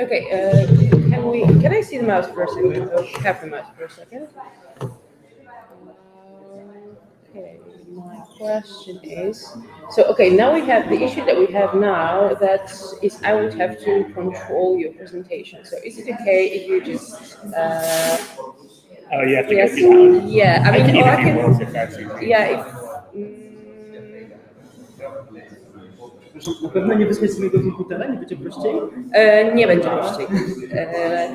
Okay, can I see the mouse for a second? Oh, have the mouse for a second. Okay, my question is, now we have the issue that we have now, that is I would have to control your presentation. So is it okay if you just... Oh, you have to yes, go through that. yeah, I can or either do both if that's easier. yeah, Na pewno nie wysłać swojego komputera, nie będzie prościej? Nie będzie prościej.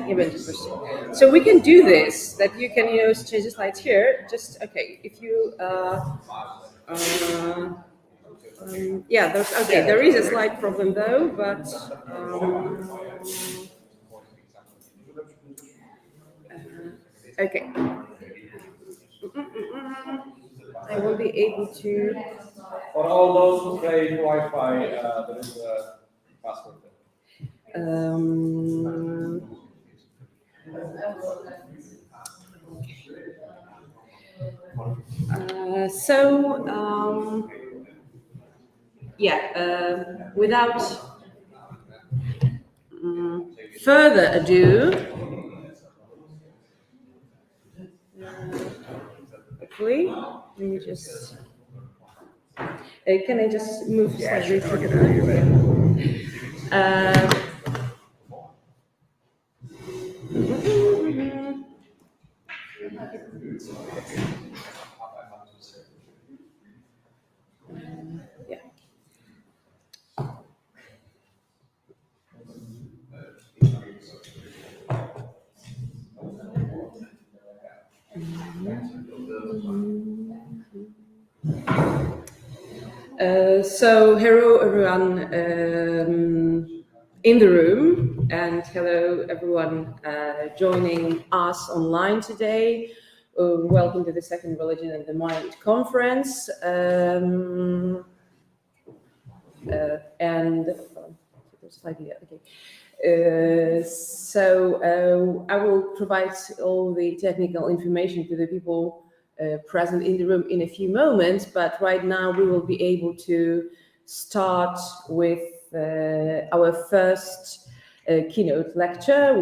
Nie będzie prościej. So we can do this, that you can, change the slides here. Just, okay, if you... yeah, there is a slide problem though, but... okay. I will be able to... For all those who pay Wi-Fi, there is a password there. Without further ado, hopefully, let me just... can I just move slightly to the right? So hello everyone in the room, and hello everyone joining us online today. Welcome to the second Religion and the Mind conference. I will provide all the technical information to the people present in the room in a few moments, but right now we will be able to start with our first keynote lecture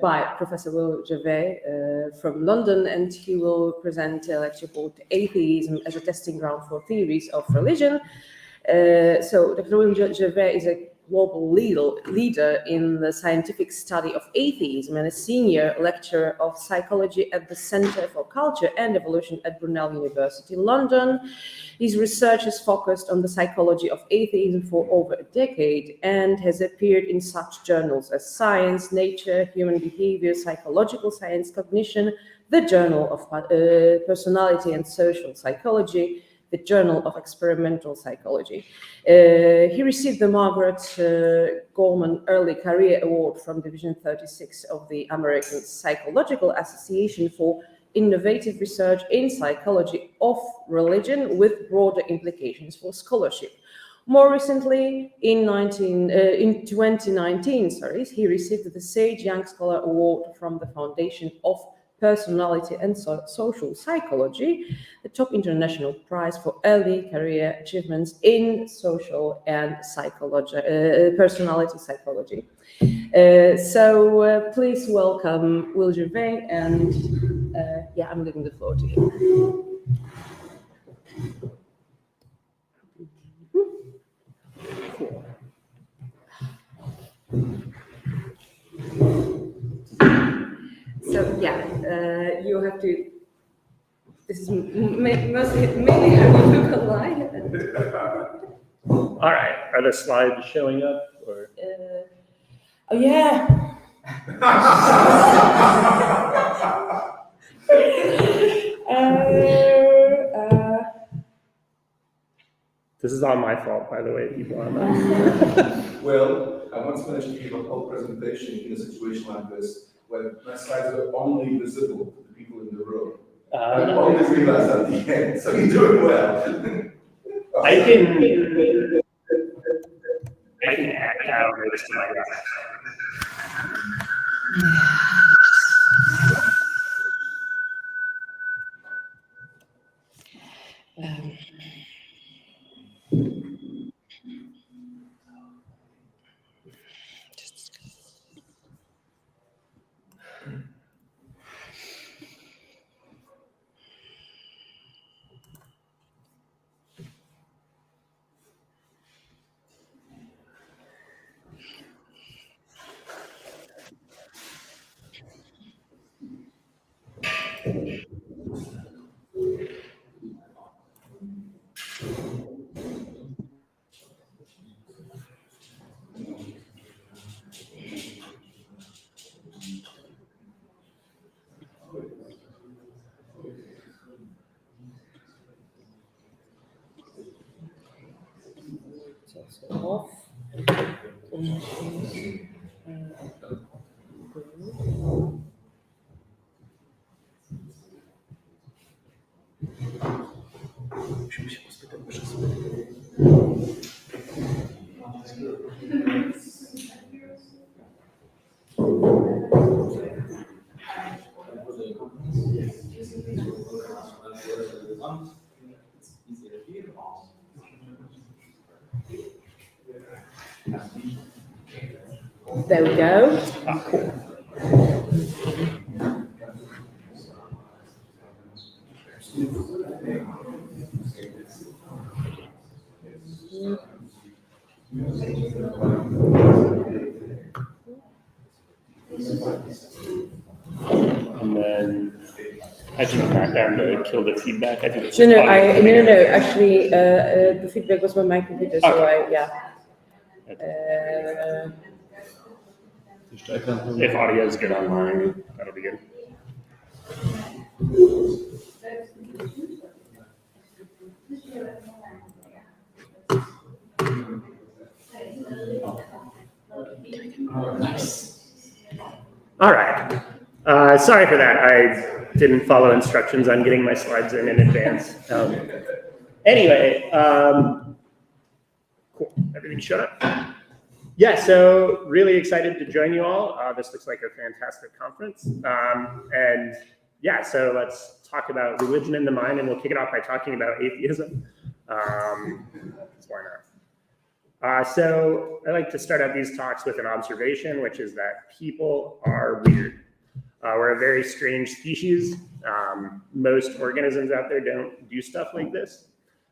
by Professor Gervais from London, and he will present a lecture called Atheism as a Testing Ground for Theories of Religion. So Dr. Gervais is a global leader in the scientific study of atheism and a senior lecturer of psychology at the Center for Culture and Evolution at Brunel University, London. His research is focused on the psychology of atheism for over a decade and has appeared in such journals as Science, Nature, Human Behavior, Psychological Science, Cognition, the Journal of Personality and Social Psychology, the Journal of Experimental Psychology. He received the Margaret Gorman Early Career Award from Division 36 of the American Psychological Association for innovative research in psychology of religion with broader implications for scholarship. More recently, in 2019, he received the Sage Young Scholar Award from the Foundation of Personality and Social Psychology, the top international prize for early career achievements in social and personality psychology. Please welcome Will Gervais, and I'm giving the floor to him. You have to. This is mainly how you look online. All right. Are the slides showing up? Or? Oh yeah. This is all my fault, by the way, people on that. Well, I once managed to give a whole presentation in a situation like this, where my slides were only visible to the people in the room. I only realized at the end, so you're doing well. I can act out this to my Off. Musimy się pospytać przez There we go. And then I should go back down to kill the feedback. I think it's No, just no, audio. no. Actually, the feedback was on my computer, so Okay. If audio is good online, that'll be good. All right. Sorry for that. I didn't follow instructions on getting my slides in advance. Anyway, cool. Everything shut up? Yeah, so really excited to join you all. This looks like a fantastic conference. And yeah, so let's talk about religion in the mind, and we'll kick it off by talking about atheism. Why not? So I like to start out these talks with an observation, which is that people are weird. We're a very strange species. Most organisms out there don't do stuff like this.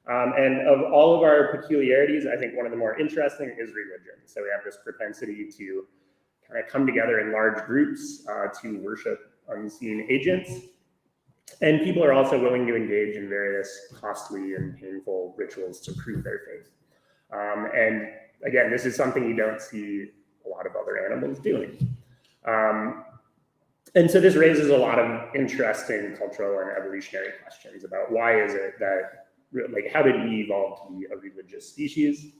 And of all of our peculiarities, I think one of the more interesting is religion. So we have this propensity to kind of come together in large groups to worship unseen agents. And people are also willing to engage in various costly and painful rituals to prove their faith. And again, this is something you don't see a lot of other animals doing. And so this raises a lot of interesting cultural and evolutionary questions about why is it that, like, how did we evolve to be a religious species?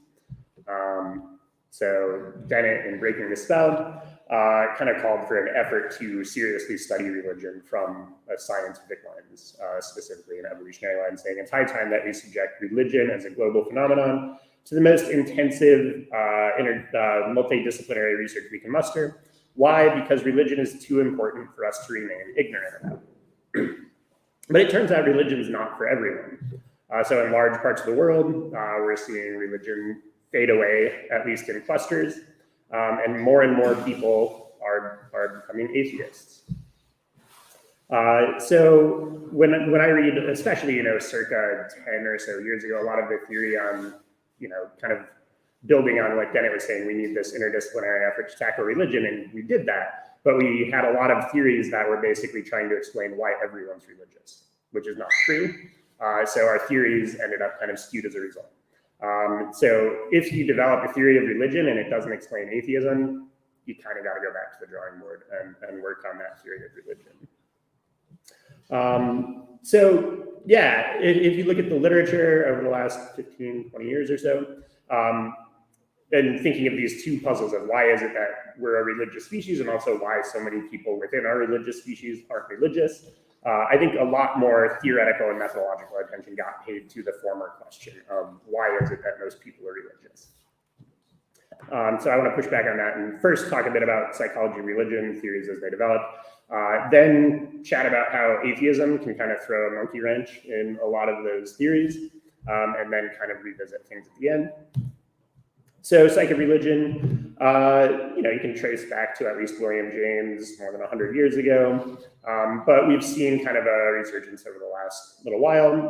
So Dennett, in Breaking the Spell, kind of called for an effort to seriously study religion from a scientific lens, specifically an evolutionary lens, saying it's high time that we subject religion as a global phenomenon to the most intensive multidisciplinary research we can muster. Why? Because religion is too important for us to remain ignorant about. But it turns out religion is not for everyone. So in large parts of the world, we're seeing religion fade away, at least in clusters, and more people are becoming atheists. So when I read, especially, circa 10 or so years ago, a lot of the theory on, kind of building on what Dennett was saying, we need this interdisciplinary effort to tackle religion, and we did that. But we had a lot of theories that were basically trying to explain why everyone's religious, which is not true. So our theories ended up kind of skewed as a result. So if you develop a theory of religion and it doesn't explain atheism, you kind of got to go back to the drawing board and work on that theory of religion. So yeah, if you look at the literature over the last 15, 20 years or so, and thinking of these two puzzles of why is it that we're a religious species and also why so many people within our religious species aren't religious, I think a lot more theoretical and methodological attention got paid to the former question of why is it that most people are religious. So I want to push back on that and first talk a bit about psychology, religion, theories as they develop, then chat about how atheism can kind of throw a monkey wrench in a lot of those theories, and then kind of revisit things at the end. So psychic religion, you can trace back to at least William James more than 100 years ago, but we've seen kind of a resurgence over the last little while,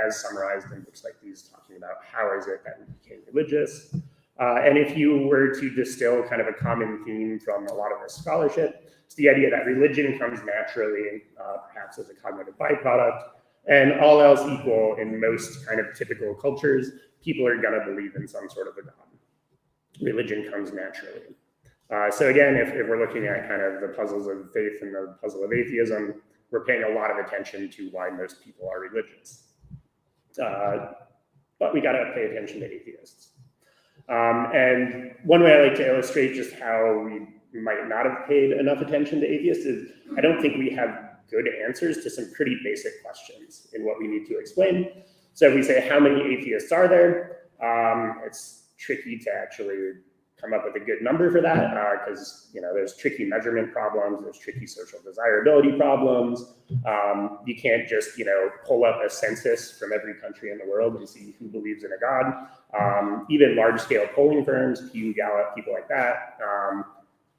as summarized in books like these, talking about how is it that we became religious. And if you were to distill kind of a common theme from a lot of this scholarship, it's the idea that religion comes naturally, perhaps as a cognitive byproduct, and all else equal in most kind of typical cultures, people are going to believe in some sort of a god. Religion comes naturally. So again, if we're looking at kind of the puzzles of faith and the puzzle of atheism, we're paying a lot of attention to why most people are religious. But we got to pay attention to atheists. And one way I like to illustrate just how we might not have paid enough attention to atheists is I don't think we have good answers to some pretty basic questions in what we need to explain. So if we say, how many atheists are there? It's tricky to actually come up with a good number for that because there's tricky measurement problems, there's tricky social desirability problems. You can't just pull up a census from every country in the world and see who believes in a god. Even large-scale polling firms, Pew, Gallup, people like that,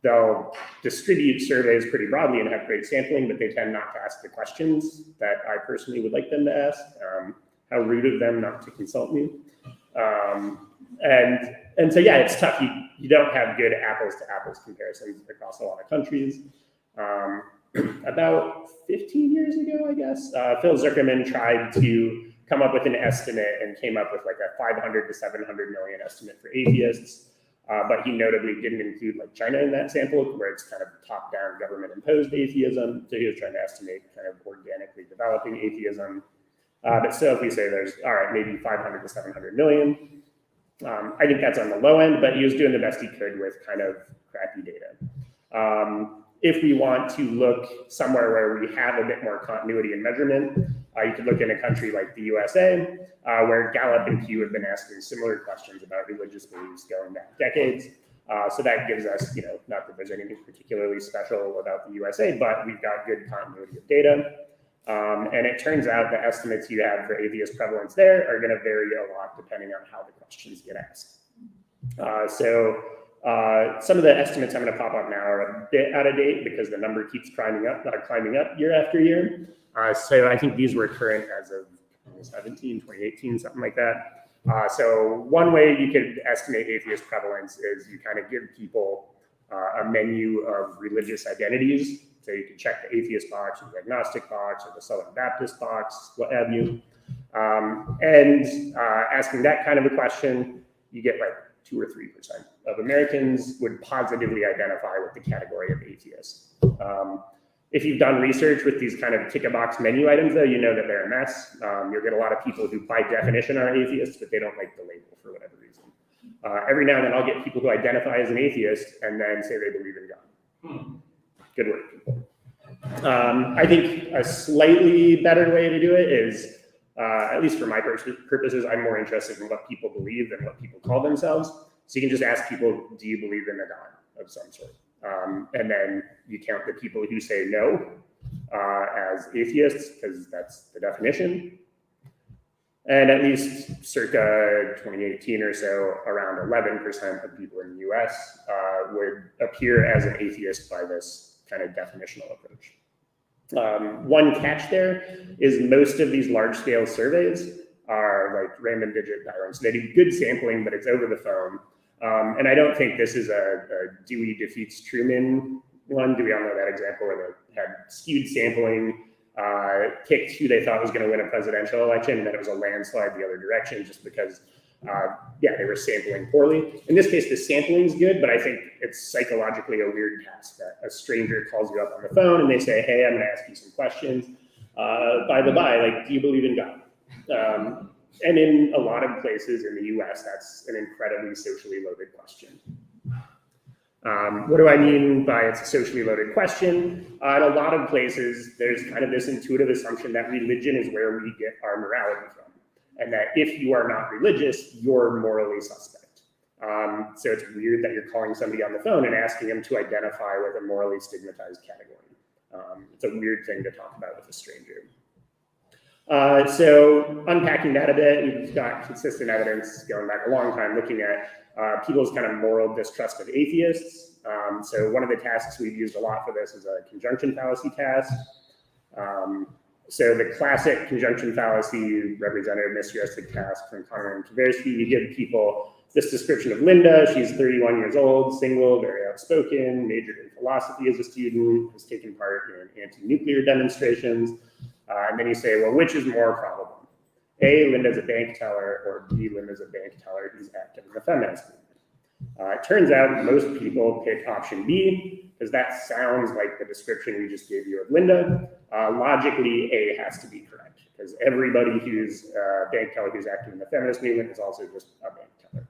they'll distribute surveys pretty broadly and have great sampling, but they tend not to ask the questions that I personally would like them to ask. How rude of them not to consult me. And so, yeah, it's tough. You don't have good apples to apples comparisons across a lot of countries. About 15 years ago, I guess, Phil Zuckerman tried to come up with an estimate and came up with like a 500 to 700 million estimate for atheists. But he notably didn't include like China in that sample, where it's kind of top-down government-imposed atheism. So he was trying to estimate kind of organically developing atheism. But still, if we say there's, all right, maybe 500 to 700 million, I think that's on the low end, but he was doing the best he could with kind of crappy data. If we want to look somewhere where we have a bit more continuity in measurement, you could look in a country like the USA, where Gallup and Pew have been asking similar questions about religious beliefs going back decades. So that gives us, not that there's anything particularly special about the USA, but we've got good continuity of data. And it turns out the estimates you have for atheist prevalence there are going to vary a lot depending on how the questions get asked. Some of the estimates I'm going to pop up now are a bit out of date because the number keeps climbing up year after year. So I think these were current as of 2017, 2018, something like that. So one way you could estimate atheist prevalence is you kind of give people a menu of religious identities. So you can check the atheist box or the agnostic box or the Southern Baptist box, what have you. Asking that kind of a question, you get like 2 or 3% of Americans would positively identify with the category of atheist. If you've done research with these kind of tick-a-box menu items, though, you know that they're a mess. You'll get a lot of people who by definition are atheists, but they don't like the label for whatever reason. Every now and then I'll get people who identify as an atheist and then say they believe in God. Good work, people. I think a slightly better way to do it is, at least for my purposes, I'm more interested in what people believe than what people call themselves. So you can just ask people, do you believe in a God of some sort? And then you count the people who say no as atheists, because that's the definition. And at least circa 2018 or so, around 11% of people in the US would appear as an atheist by this kind of definitional approach. One catch there is most of these large-scale surveys are like random digit diagrams. So they do good sampling, but it's over the phone. And I don't think this is a Dewey defeats Truman one. Do we all know that example where they had skewed sampling, picked who they thought was going to win a presidential election, and then it was a landslide the other direction just because they were sampling poorly. In this case, the sampling is good, but I think it's psychologically a weird task that a stranger calls you up on the phone and they say, hey, I'm going to ask you some questions. By the by, like, do you believe in God? And in a lot of places in the US, that's an incredibly socially loaded question. What do I mean by it's a socially loaded question? In a lot of places, there's kind of this intuitive assumption that religion is where we get our morality from, and that if you are not religious, you're morally suspect. So it's weird that you're calling somebody on the phone and asking them to identify with a morally stigmatized category. It's a weird thing to talk about with a stranger. So unpacking that a bit, we've got consistent evidence going back a long time looking at people's kind of moral distrust of atheists. So one of the tasks we've used a lot for this is a conjunction fallacy task. So the classic conjunction fallacy representative mischeuristic task from Connor and Tversky, you give people this description of Linda. She's 31 years old, single, very outspoken, majored in philosophy as a student, has taken part in anti-nuclear demonstrations. And then you say, well, which is more probable? A, Linda's a bank teller, or B, Linda's a bank teller who's active in the feminist movement. It turns out most people pick option B, because that sounds like the description we just gave you of Linda. Logically, A has to be correct, because everybody who's a bank teller who's active in the feminist movement is also just a bank teller.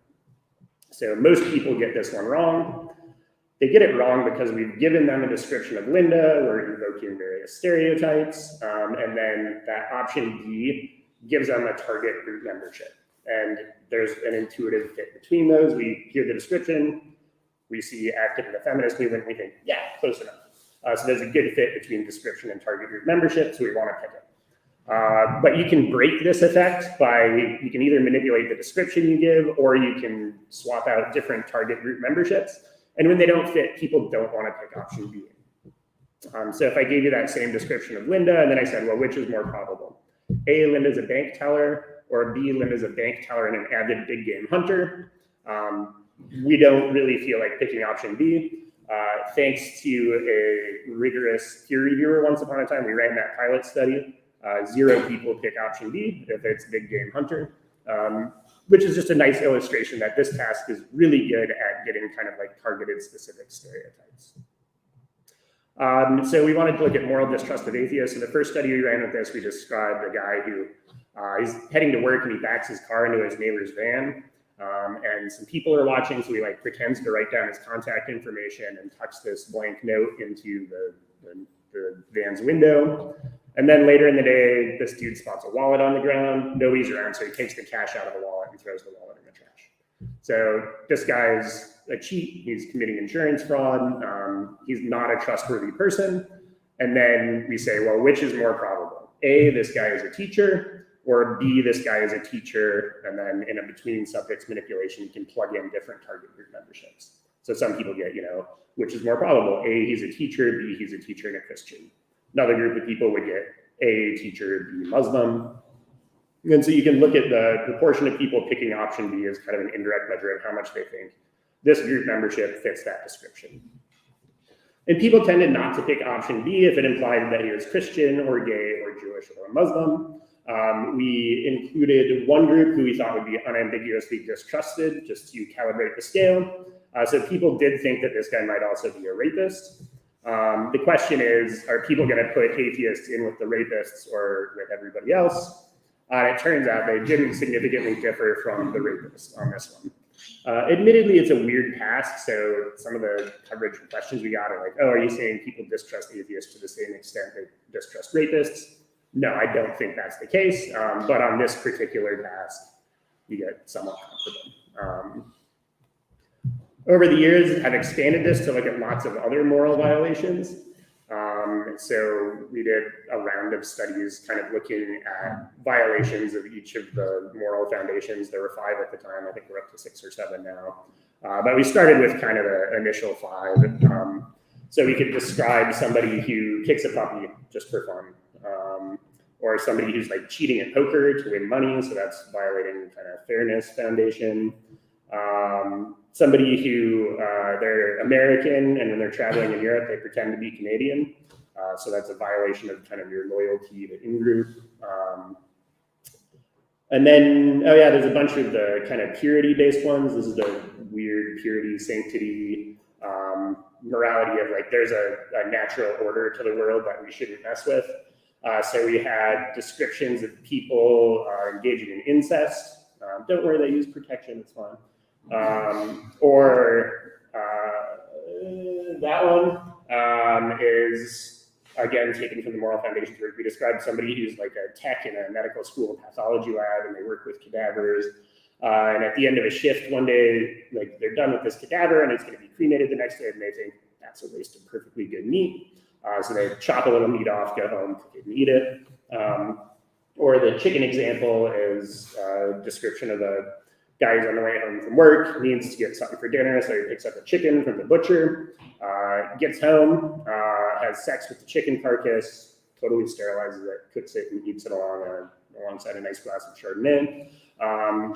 So most people get this one wrong. They get it wrong because we've given them a description of Linda, we're invoking various stereotypes, and then that option B gives them a target group membership. And there's an intuitive fit between those. We hear the description, we see active in the feminist movement, we think, yeah, close enough. So there's a good fit between description and target group membership, so we want to pick it. But you can break this effect by, you can either manipulate the description you give, or you can swap out different target group memberships. And when they don't fit, people don't want to pick option B. So if I gave you that same description of Linda, and then I said, well, which is more probable? A, Linda's a bank teller, or B, Linda's a bank teller and an avid big game hunter. We don't really feel like picking option B. Thanks to a rigorous peer reviewer once upon a time, we ran that pilot study. 0 people pick option B if it's big game hunter. Which is just a nice illustration that this task is really good at getting kind of like targeted specific stereotypes. So we wanted to look at moral distrust of atheists. In the first study we ran with this, we described a guy who he's heading to work and he backs his car into his neighbor's van. And some people are watching, so he like pretends to write down his contact information and tucks this blank note into the van's window. And then later in the day, this dude spots a wallet on the ground. Nobody's around, so he takes the cash out of the wallet and throws the wallet in the trash. So this guy's a cheat. He's committing insurance fraud. He's not a trustworthy person. And then we say, well, which is more probable? A, this guy is a teacher, or B, this guy is a teacher. And then in a between subjects manipulation, you can plug in different target group memberships. So some people get, which is more probable? A, he's a teacher. B, he's a teacher and a Christian. Another group of people would get A, teacher, B, Muslim. And so you can look at the proportion of people picking option B as kind of an indirect measure of how much they think this group membership fits that description. And people tended not to pick option B if it implied that he was Christian or gay or Jewish or Muslim. We included one group who we thought would be unambiguously distrusted just to calibrate the scale. So people did think that this guy might also be a rapist. The question is, are people going to put atheists in with the rapists or with everybody else? It turns out they didn't significantly differ from the rapists on this one. Admittedly, it's a weird task, so some of the coverage questions we got are like, oh, are you saying people distrust atheists to the same extent they distrust rapists? No, I don't think that's the case, but on this particular task, you get somewhat comfortable. Over the years, I've expanded this to look at lots of other moral violations. So we did a round of studies kind of looking at violations of each of the moral foundations. There were 5 at the time. I think we're up to 6 or 7 now. But we started with kind of the initial 5. So we could describe somebody who kicks a puppy just for fun. Or somebody who's like cheating at poker to win money. So that's violating kind of fairness foundation. Somebody who they're American and when they're traveling in Europe, they pretend to be Canadian. So that's a violation of kind of your loyalty to in-group. And then, oh yeah, there's a bunch of the kind of purity-based ones. This is the weird purity, sanctity, morality of like, there's a natural order to the world that we shouldn't mess with. So we had descriptions of people engaging in incest. Don't worry, they use protection, it's fine. That one is, again, taken from the Moral Foundations work. We described somebody who's like a tech in a medical school pathology lab, and they work with cadavers. And at the end of a shift one day, like they're done with this cadaver and it's going to be cremated the next day, and they think that's a waste of perfectly good meat. So they chop a little meat off, go home, and eat it. Or the chicken example is a description of a guy who's on the way home from work, needs to get something for dinner, so he picks up a chicken from the butcher, gets home, has sex with the chicken carcass, totally sterilizes it, cooks it, and eats it alongside a nice glass of Chardonnay.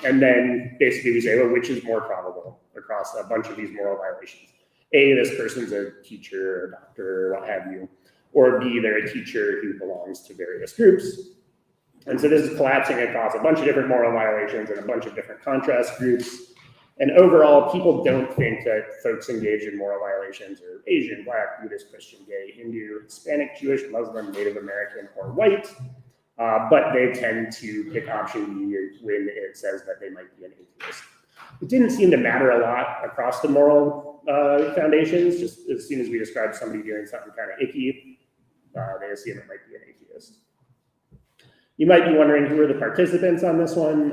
And then basically we say, well, which is more probable across a bunch of these moral violations? A, this person's a teacher or doctor or what have you, or B, they're a teacher who belongs to various groups. And so this is collapsing across a bunch of different moral violations and a bunch of different contrast groups. And overall, people don't think that folks engaged in moral violations are Asian, Black, Buddhist, Christian, gay, Hindu, Hispanic, Jewish, Muslim, Native American, or white. But they tend to pick option B when it says that they might be an atheist. It didn't seem to matter a lot across the moral foundations. Just as soon as we describe somebody doing something kind of icky, they assume it might be an atheist. You might be wondering who are the participants on this one.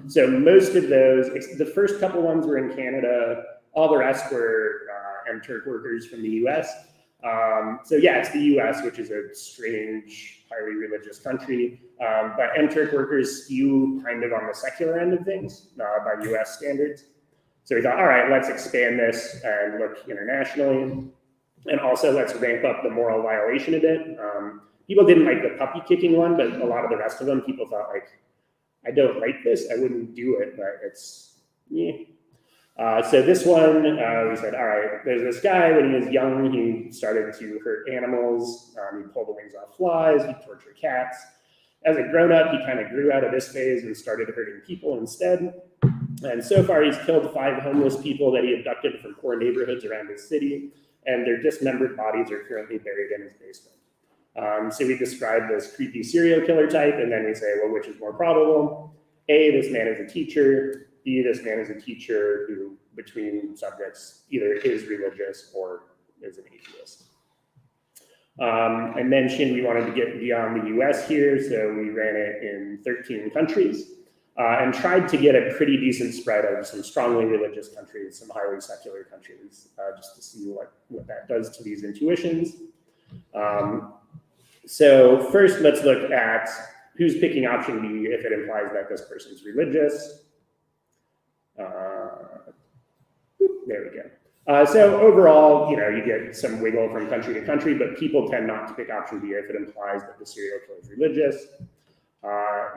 So most of those, the first couple ones were in Canada. All the rest were MTurk workers from the US. So yeah, it's the US, which is a strange, highly religious country. But MTurk workers skew kind of on the secular end of things by US standards. So we thought, all right, let's expand this and look internationally. And also let's ramp up the moral violation a bit. People didn't like the puppy kicking one, but a lot of the rest of them, people thought like, I don't like this, I wouldn't do it, but it's, yeah. So this one, we said, all right, there's this guy, when he was young, he started to hurt animals. He pulled the wings off flies, he tortured cats. As a grown-up, he kind of grew out of this phase and started hurting people instead. And so far, he's killed 5 homeless people that he abducted from poor neighborhoods around his city, and their dismembered bodies are currently buried in his basement. So we describe this creepy serial killer type, and then we say, well, which is more probable? A, this man is a teacher. B, this man is a teacher who, between subjects, either is religious or is an atheist. I mentioned we wanted to get beyond the US here, so we ran it in 13 countries and tried to get a pretty decent spread of some strongly religious countries, some highly secular countries, just to see what that does to these intuitions. So first, let's look at who's picking option B if it implies that this person's religious. There we go. So overall, you get some wiggle from country to country, but people tend not to pick option B if it implies that the serial killer is religious.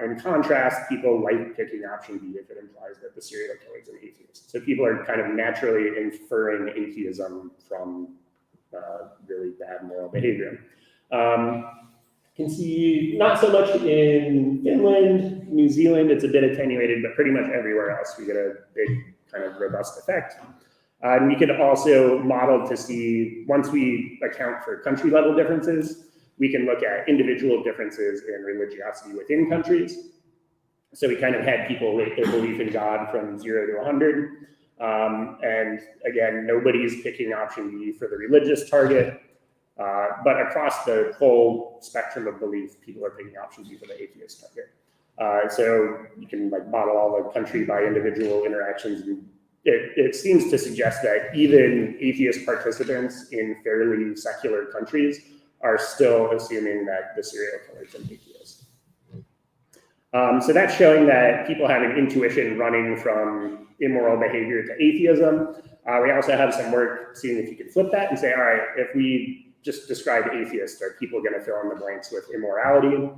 In contrast, people like picking option B if it implies that the serial killer is an atheist. So people are kind of naturally inferring atheism from really bad moral behavior. You can see not so much in Finland, New Zealand, it's a bit attenuated, but pretty much everywhere else we get a big kind of robust effect. And we could also model to see, once we account for country level differences, we can look at individual differences in religiosity within countries. So we kind of had people rate their belief in God from 0 to 100. And again, nobody's picking option B for the religious target. But across the whole spectrum of belief, people are picking option B for the atheist target. So you can model all the country by individual interactions. And it seems to suggest that even atheist participants in fairly secular countries are still assuming that the serial killer is an atheist. So that's showing that people have an intuition running from immoral behavior to atheism. We also have some work seeing if you can flip that and say, all right, if we just describe atheists, are people going to fill in the blanks with immorality?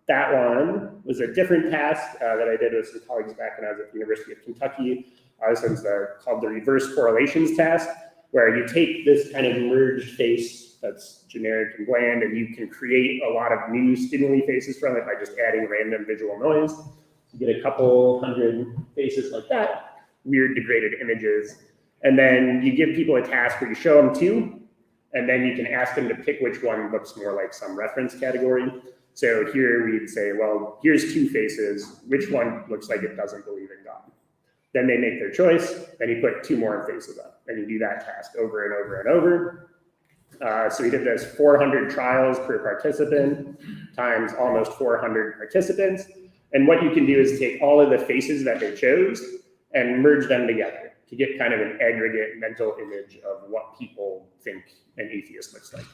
That one was a different task that I did with some colleagues back when I was at the University of Kentucky. This one's called the reverse correlations task, where you take this kind of merged face that's generic and bland, and you can create a lot of new stimuli faces from it by just adding random visual noise. You get a couple hundred faces like that, weird degraded images, and then you give people a task where you show them 2, And then you can ask them to pick which one looks more like some reference category. So here we'd say, well, here's two faces. Which one looks like it doesn't believe in God? Then they make their choice. Then you put two more faces up. And you do that task over and over and over. So we did this 400 trials per participant times almost 400 participants. And what you can do is take all of the faces that they chose and merge them together to get kind of an aggregate mental image of what people think an atheist looks like.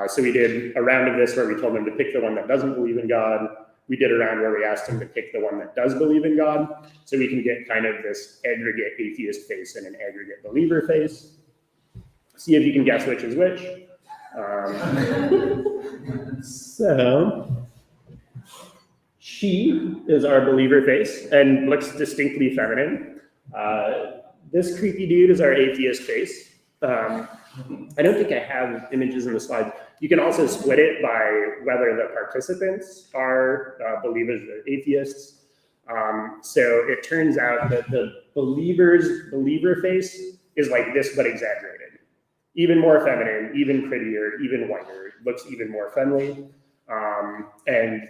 So we did a round of this where we told them to pick the one that doesn't believe in God. We did a round where we asked them to pick the one that does believe in God, so we can get kind of this aggregate atheist face and an aggregate believer face. See if you can guess which is which. So she is our believer face and looks distinctly feminine. This creepy dude is our atheist face. I don't think I have images in the slides. You can also split it by whether the participants are believers or atheists. So it turns out that the believer face is like this, but exaggerated. Even more feminine, even prettier, even whiter, looks even more friendly. And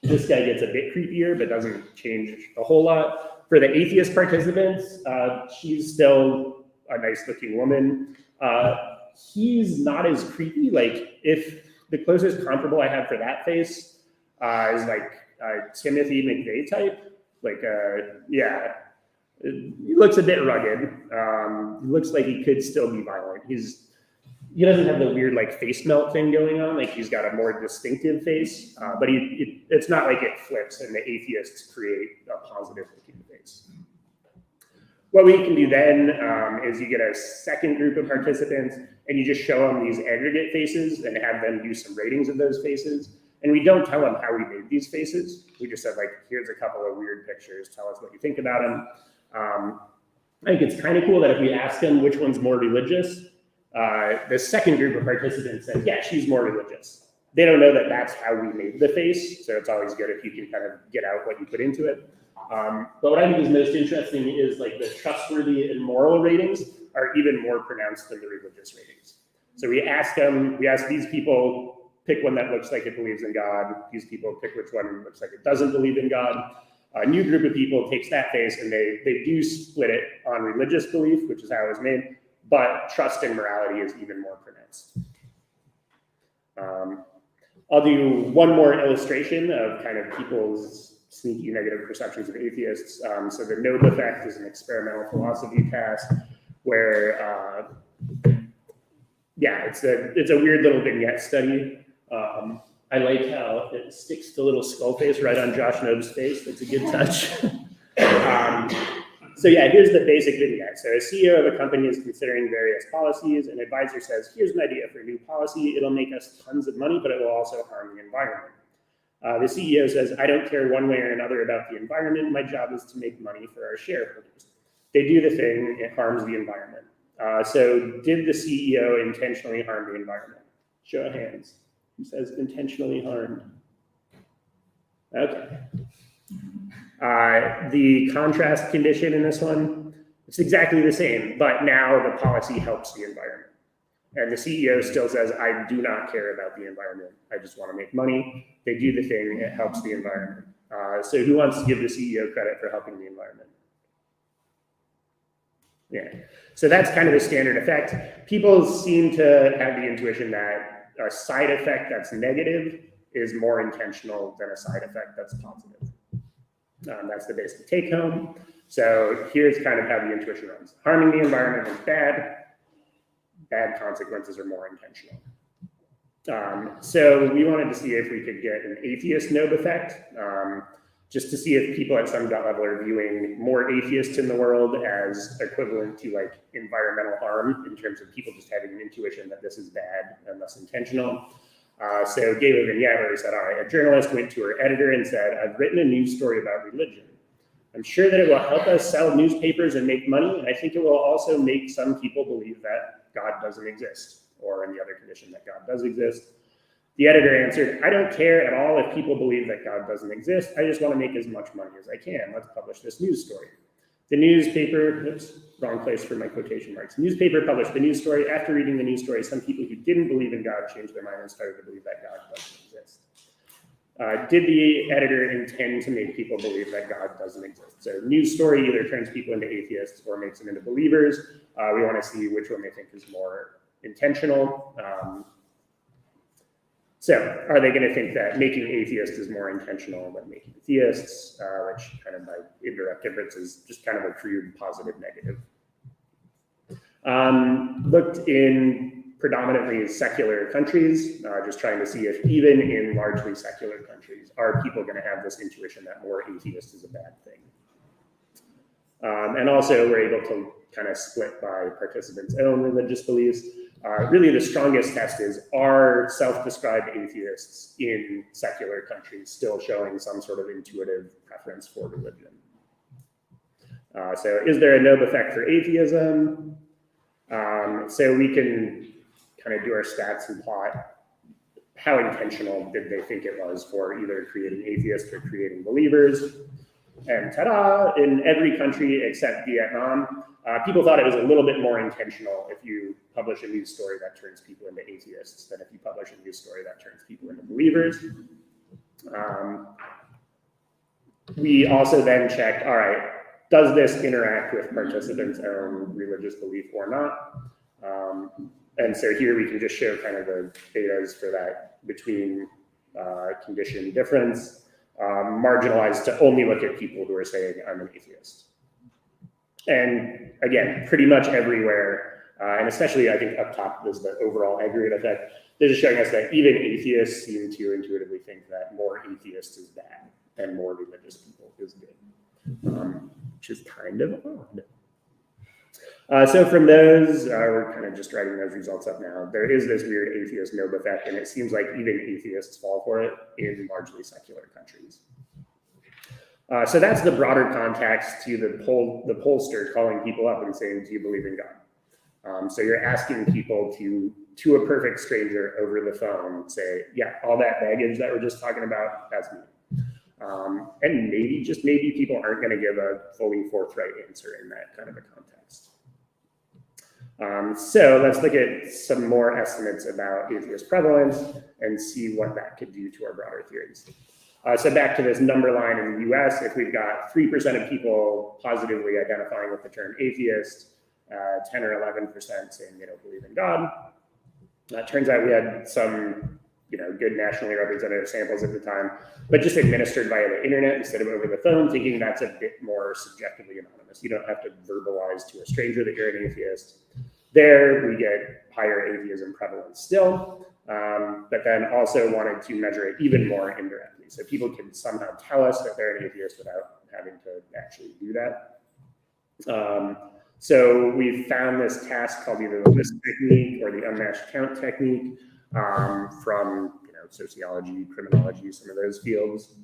this guy gets a bit creepier, but doesn't change a whole lot. For the atheist participants, she's still a nice looking woman. He's not as creepy. Like, if the closest comparable I have for that face is like Timothy McVeigh type. Like, yeah, he looks a bit rugged. He looks like he could still be violent. He doesn't have the weird like face melt thing going on. Like, he's got a more distinctive face, but it's not like it flips and the atheists create a positive looking face. What we can do then is you get a second group of participants and you just show them these aggregate faces and have them do some ratings of those faces. And we don't tell them how we made these faces. We just said, like, here's a couple of weird pictures. Tell us what you think about them. I think it's kind of cool that if we ask them which one's more religious, the second group of participants said, yeah, she's more religious. They don't know that that's how we made the face. So it's always good if you can kind of get out what you put into it. But what I think is most interesting is like the trustworthy and moral ratings are even more pronounced than the religious ratings. So we ask these people, pick one that looks like it believes in God. These people pick which one looks like it doesn't believe in God. A new group of people takes that face and they do split it on religious belief, which is how it was made, but trust and morality is even more pronounced. I'll do one more illustration of kind of people's sneaky negative perceptions of atheists. So the Nobe effect is an experimental philosophy task where, yeah, it's a weird little vignette study. I like how it sticks the little skull face right on Josh Nobe's face. That's a good touch. So yeah, here's the basic vignette. So a CEO of a company is considering various policies. An advisor says, here's an idea for a new policy. It'll make us tons of money, but it will also harm the environment. The CEO says, I don't care one way or another about the environment. My job is to make money for our shareholders. They do the thing, it harms the environment. So did the CEO intentionally harm the environment? Show of hands. Who says intentionally harmed? Okay. The contrast condition in this one, it's exactly the same, but now the policy helps the environment. And the CEO still says, I do not care about the environment. I just want to make money. They do the thing, it helps the environment. So who wants to give the CEO credit for helping the environment? Yeah, so that's kind of the standard effect. People seem to have the intuition that a side effect that's negative is more intentional than a side effect that's positive. That's the basic take home. So here's kind of how the intuition runs. Harming the environment is bad. Bad consequences are more intentional. So we wanted to see if we could get an atheist Nobe effect, just to see if people at some gut level are viewing more atheists in the world as equivalent to like environmental harm in terms of people just having an intuition that this is bad and thus intentional. So gave a vignette where he said, all right, a journalist went to her editor and said, I've written a news story about religion. I'm sure that it will help us sell newspapers and make money, and I think it will also make some people believe that God doesn't exist, or in the other condition that God does exist. The editor answered, I don't care at all if people believe that God doesn't exist. I just want to make as much money as I can. Let's publish this news story. The newspaper, oops, wrong place for my quotation marks. Newspaper published the news story. After reading the news story, some people who didn't believe in God changed their mind and started to believe that God doesn't exist. Did the editor intend to make people believe that God doesn't exist? So news story either turns people into atheists or makes them into believers. We want to see which one they think is more intentional. So are they going to think that making atheists is more intentional than making theists, which kind of by indirect difference is just kind of a crude positive negative. Looked in predominantly secular countries, just trying to see if even in largely secular countries, are people going to have this intuition that more atheist is a bad thing? And also we're able to kind of split by participants' own religious beliefs. Really the strongest test is, are self-described atheists in secular countries still showing some sort of intuitive preference for religion? So is there a Nobe effect for atheism? So we can kind of do our stats and plot how intentional did they think it was for either creating atheists or creating believers. And ta-da, in every country except Vietnam, people thought it was a little bit more intentional if you publish a news story that turns people into atheists than if you publish a news story that turns people into believers. We also then checked, all right, does this interact with participants' own religious belief or not? And so here we can just show kind of the betas for that between condition difference, marginalized to only look at people who are saying I'm an atheist. And again, pretty much everywhere, and especially I think up top is the overall aggregate effect. This is showing us that even atheists seem to intuitively think that more atheists is bad and more religious people is good, which is kind of odd. So from those, we're kind of just writing those results up now. There is this weird atheist Nobe effect, and it seems like even atheists fall for it in largely secular countries. So that's the broader context to the pollster calling people up and saying, do you believe in God? So you're asking people to a perfect stranger over the phone, say, yeah, all that baggage that we're just talking about, that's me. And maybe people aren't going to give a fully forthright answer in that kind of a context. So let's look at some more estimates about atheist prevalence and see what that could do to our broader theories. So back to this number line in the US, if we've got 3% of people positively identifying with the term atheist, 10 or 11% saying they don't believe in God. Turns out we had some good nationally representative samples at the time, but just administered via the internet instead of over the phone, thinking that's a bit more subjectively anonymous. You don't have to verbalize to a stranger that you're an atheist. There, we get higher atheism prevalence still, but then also wanted to measure it even more indirectly. So people can somehow tell us that they're an atheist without having to actually do that. So we found this task called either the list technique or the unmatched count technique from sociology, criminology, some of those fields.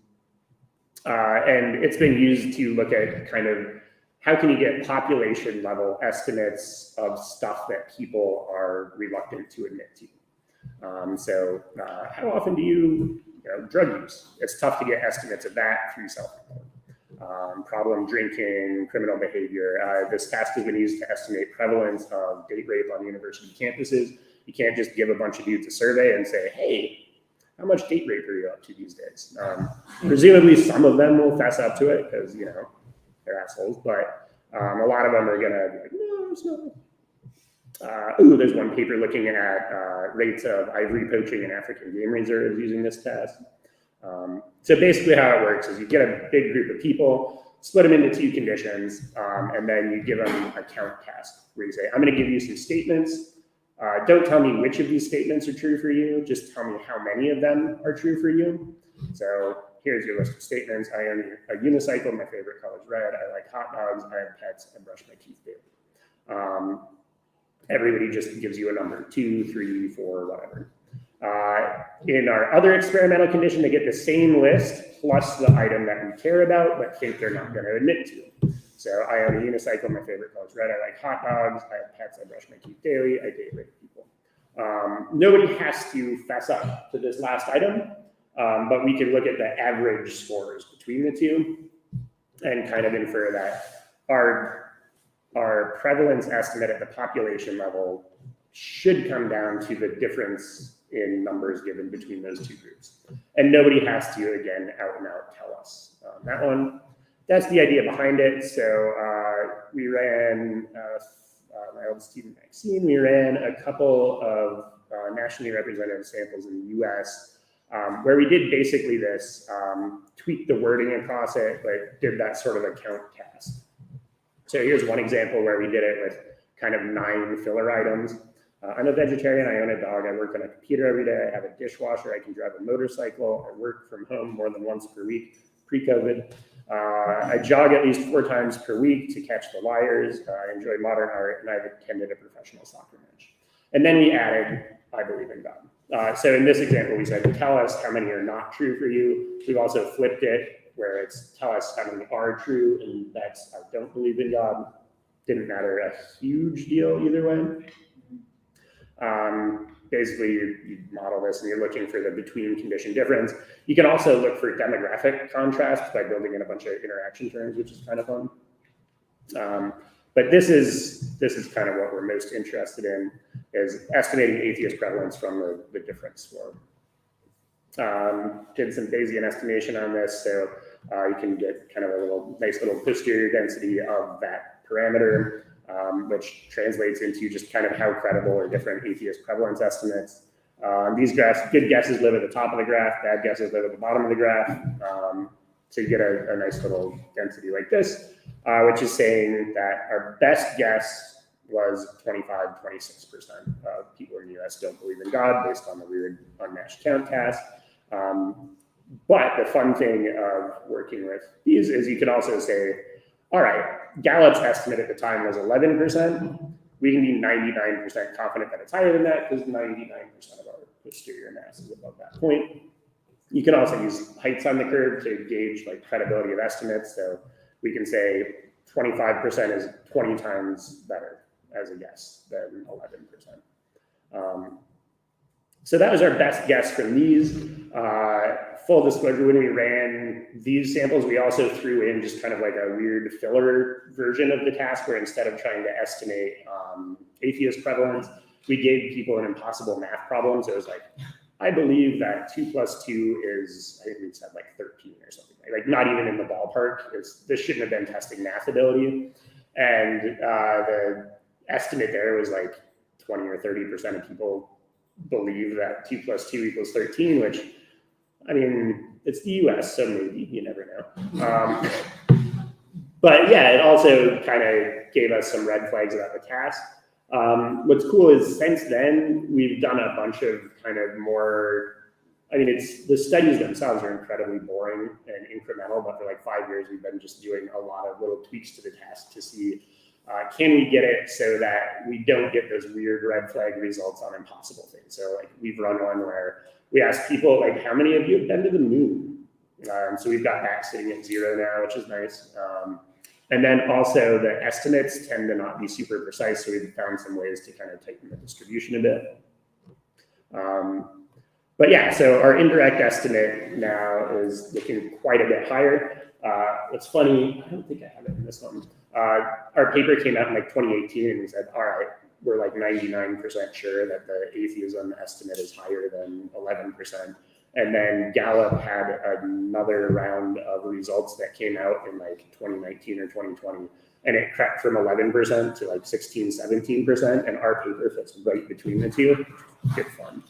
And it's been used to look at kind of how can you get population level estimates of stuff that people are reluctant to admit to. So how often do you drug use? It's tough to get estimates of that through self-report. Problem drinking, criminal behavior. This task has been used to estimate prevalence of date rape on university campuses. You can't just give a bunch of dudes a survey and say, hey, how much date rape are you up to these days? Presumably some of them will fess up to it because, they're assholes, but a lot of them are gonna be like, no, it's not. There's one paper looking at rates of ivory poaching in African game reserves using this test. So basically how it works is you get a big group of people, split them into two conditions, and then you give them a count task where you say, I'm gonna give you some statements. Don't tell me which of these statements are true for you, just tell me how many of them are true for you. So here's your list of statements. I own a unicycle, my favorite color is red, I like hot dogs, I have pets, I brush my teeth daily. Everybody just gives you a number, 2, 3, 4, whatever. In our other experimental condition, they get the same list plus the item that we care about but think they're not going to admit to. So I own a unicycle, my favorite color is red, I like hot dogs, I have pets, I brush my teeth daily, I date rape people. Nobody has to fess up to this last item, but we can look at the average scores between the two and kind of infer that our prevalence estimate at the population level should come down to the difference in numbers given between those two groups. And nobody has to, again, out and out tell us that one. That's the idea behind it. So we ran my old student vaccine. We ran a couple of nationally representative samples in the US where we did basically this, tweaked the wording across it, but did that sort of a count cast. So here's one example where we did it with kind of 9 filler items. I'm a vegetarian, I own a dog, I work on a computer every day, I have a dishwasher, I can drive a motorcycle, I work from home more than once per week, pre-COVID. I jog at least 4 times per week to catch the liars, I enjoy modern art, and I've attended a professional soccer match. And then we added, I believe in God. So in this example, we said, tell us how many are not true for you. We've also flipped it, where it's tell us how many are true, and that's I don't believe in God. Didn't matter a huge deal either way. Basically, you model this and you're looking for the between condition difference. You can also look for demographic contrast by building in a bunch of interaction terms, which is kind of fun. But this is kind of what we're most interested in, is estimating atheist prevalence from the difference score. Did some Bayesian estimation on this, so you can get kind of a nice little posterior density of that parameter, which translates into just kind of how credible are different atheist prevalence estimates. These graphs, good guesses live at the top of the graph, bad guesses live at the bottom of the graph. So you get a nice little density like this, which is saying that our best guess was 25-26% of people in the US don't believe in God based on the weird unmatched count cast. But the fun thing of working with these is you can also say, all right, Gallup's estimate at the time was 11%. We can be 99% confident that it's higher than that because 99% of our posterior mass is above that point. You can also use heights on the curve to gauge like credibility of estimates. So we can say 25% is 20 times better as a guess than 11%. So that was our best guess from these. Full disclosure, when we ran these samples, we also threw in just kind of like a weird filler version of the task where instead of trying to estimate atheist prevalence, we gave people an impossible math problem. So it was like, I believe that 2 + 2 is, I think we said like 13 or something, like not even in the ballpark. This shouldn't have been testing math ability. And the estimate there was like 20 or 30% of people believe that 2 + 2 = 13, which, I mean, it's the US, so maybe, you never know. But yeah, it also kind of gave us some red flags about the task. What's cool is since then, we've done a bunch of kind of more, I mean, the studies themselves are incredibly boring and incremental, but for like 5 years, we've been just doing a lot of little tweaks to the task to see, can we get it so that we don't get those weird red flag results on impossible things? So like we've run one where we asked people, like, how many of you have been to the moon? So we've got that sitting at 0 now, which is nice. And then also the estimates tend to not be super precise, so we've found some ways to kind of tighten the distribution a bit. But yeah, so our indirect estimate now is looking quite a bit higher. What's funny, I don't think I have it in this one. Our paper came out in like 2018 and we said, all right, we're like 99% sure that the atheism estimate is higher than 11%. And then Gallup had another round of results that came out in like 2019 or 2020, and it crept from 11% to like 16, 17%, and our paper fits right between the two. Good fun.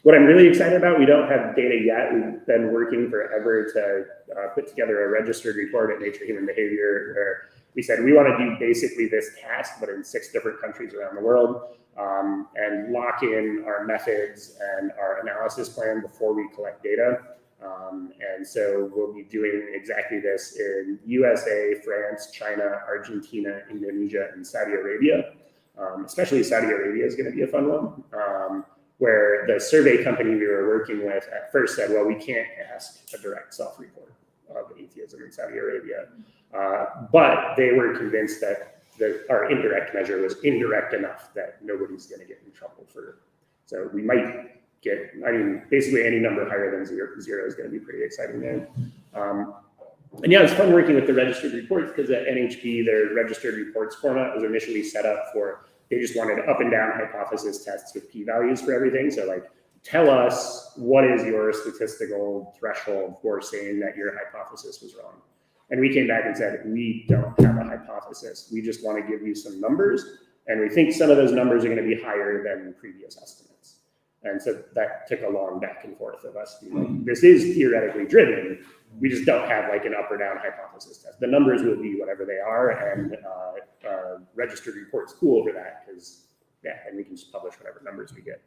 What I'm really excited about, we don't have data yet. We've been working forever to put together a registered report at Nature Human Behavior where we said we want to do basically this task, but in 6 different countries around the world, and lock in our methods and our analysis plan before we collect data. And so we'll be doing exactly this in USA, France, China, Argentina, Indonesia, and Saudi Arabia. Especially Saudi Arabia is going to be a fun one. Where the survey company we were working with at first said, well, we can't ask a direct self-report of atheism in Saudi Arabia. But they were convinced that our indirect measure was indirect enough that nobody's going to get in trouble for it. So we might get, I mean, basically any number higher than zero is going to be pretty exciting then. And yeah, it's fun working with the registered reports because at NHB, their registered reports format was initially set up for, they just wanted up and down hypothesis tests with p-values for everything. So like, tell us what is your statistical threshold for saying that your hypothesis was wrong. And we came back and said, we don't have a hypothesis. We just want to give you some numbers. And we think some of those numbers are going to be higher than previous estimates. And so that took a long back and forth of us being like, this is theoretically driven. We just don't have like an up or down hypothesis test. The numbers will be whatever they are, and registered report's cool for that because, yeah, and we can just publish whatever numbers we get.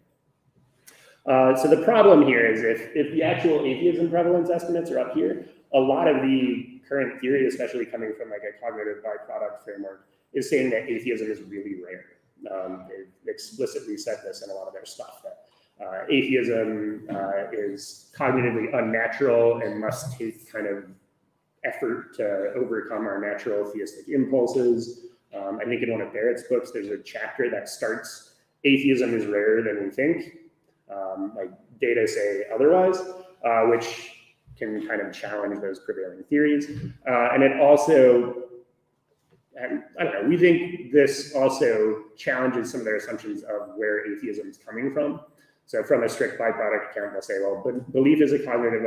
So the problem here is if the actual atheism prevalence estimates are up here, a lot of the current theory, especially coming from like a cognitive byproduct framework, is saying that atheism is really rare. They've explicitly said this in a lot of their stuff, that atheism is cognitively unnatural and must take kind of effort to overcome our natural theistic impulses. I think in one of Barrett's books, there's a chapter that starts, atheism is rarer than we think. Like data say otherwise, which can kind of challenge those prevailing theories. And it also, I don't know, we think this also challenges some of their assumptions of where atheism is coming from. So from a strict byproduct account, they'll say, well, belief is a cognitive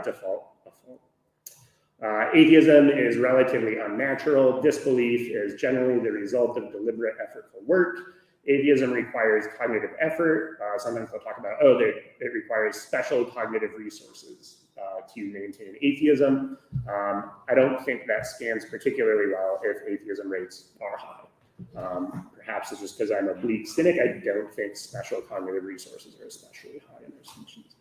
default. Atheism is relatively unnatural. Disbelief is generally the result of deliberate effortful work. Atheism requires cognitive effort. Sometimes they'll talk about, it requires special cognitive resources to maintain atheism. I don't think that scans particularly well if atheism rates are high. Perhaps it's just because I'm a bleak cynic. I don't think special cognitive resources are especially high in their species.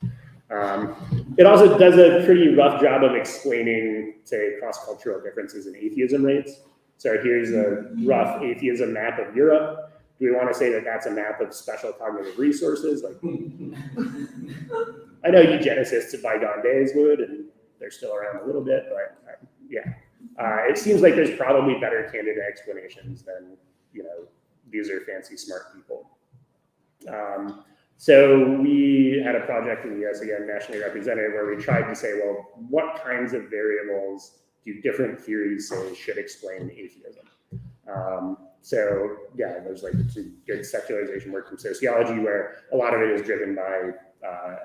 It also does a pretty rough job of explaining, say, cross-cultural differences in atheism rates. So here's a rough atheism map of Europe. Do we want to say that that's a map of special cognitive resources? Like, I know eugenicists of bygone days would, and they're still around a little bit, but yeah. It seems like there's probably better candidate explanations than, these are fancy, smart people. So we had a project in the US, again, nationally represented, where we tried to say, well, what kinds of variables do different theories say should explain atheism? So yeah, there's like some good secularization work from sociology where a lot of it is driven by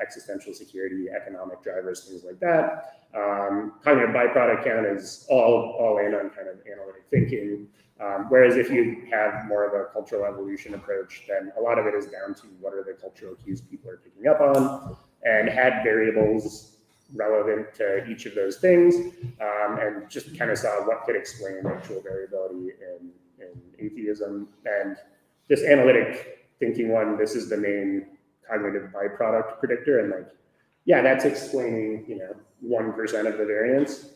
existential security, economic drivers, things like that. Cognitive byproduct count is all in on kind of analytic thinking. Whereas if you have more of a cultural evolution approach, then a lot of it is down to what are the cultural cues people are picking up on, and had variables relevant to each of those things, and just kind of saw what could explain actual variability in atheism. And this analytic thinking one, this is the main cognitive byproduct predictor, and like, yeah, that's explaining 1% of the variance.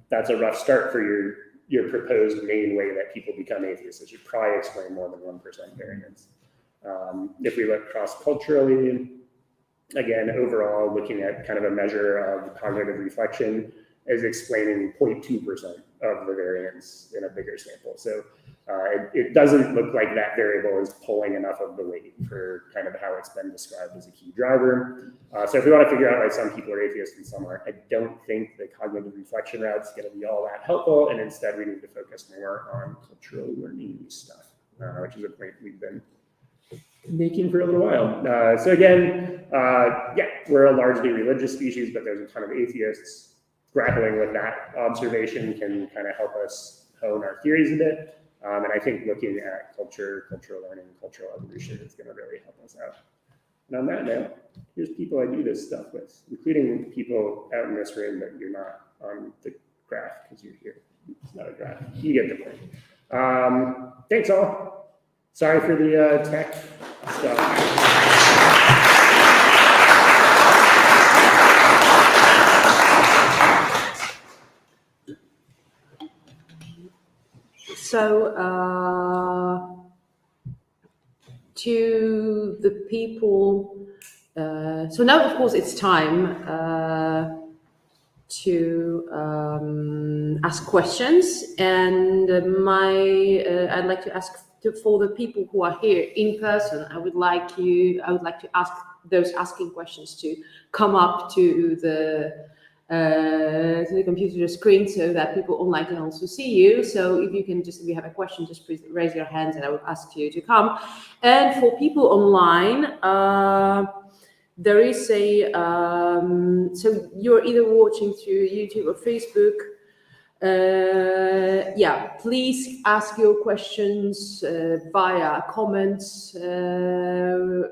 That's a rough start for your proposed main way that people become atheists. It should probably explain more than 1% variance. If we look cross-culturally, again, overall, looking at kind of a measure of cognitive reflection is explaining 0.2% of the variance in a bigger sample. So it doesn't look like that variable is pulling enough of the weight for kind of how it's been described as a key driver. So if we want to figure out why some people are atheists and some aren't, I don't think the cognitive reflection route is going to be all that helpful. And instead, we need to focus more on cultural learning stuff, which is a point we've been making for a little while. So again, yeah, we're a largely religious species, but there's a ton of atheists. Grappling with that observation can kind of help us hone our theories a bit. And I think looking at culture, cultural learning, cultural evolution is going to really help us out. And on that note, here's people I do this stuff with, including people out in this room that you're not on the graph because you're here. It's not a graph. You get the point. Thanks all. Sorry for the tech stuff. So, to the people, so now of course it's time to ask questions, and I'd like to ask for the people who are here in person. I would like to ask those asking questions to come up to the to the computer screen so that people online can also see you. So if you have a question, just please raise your hands and I will ask you to come. And for people online, there is a, so you're either watching through YouTube or Facebook. Please ask your questions via comments, then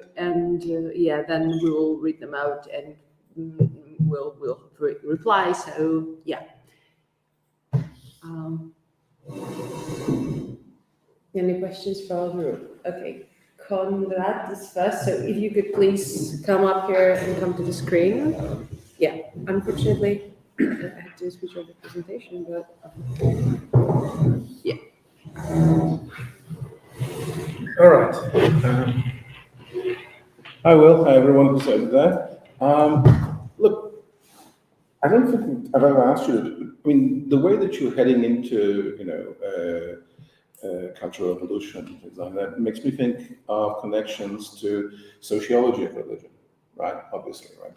we will read them out and we'll reply. So yeah. Any questions from the room? Okay, Konrad is first. So if you could please come up here and come to the screen. Yeah, unfortunately, I have to switch on the presentation, but yeah. All right. Hi, Will. Hi, everyone who's over there. Look, I don't think I've ever asked you. I mean, the way that you're heading into, cultural evolution, things like that, makes me think of connections to sociology of religion, right? Obviously, right?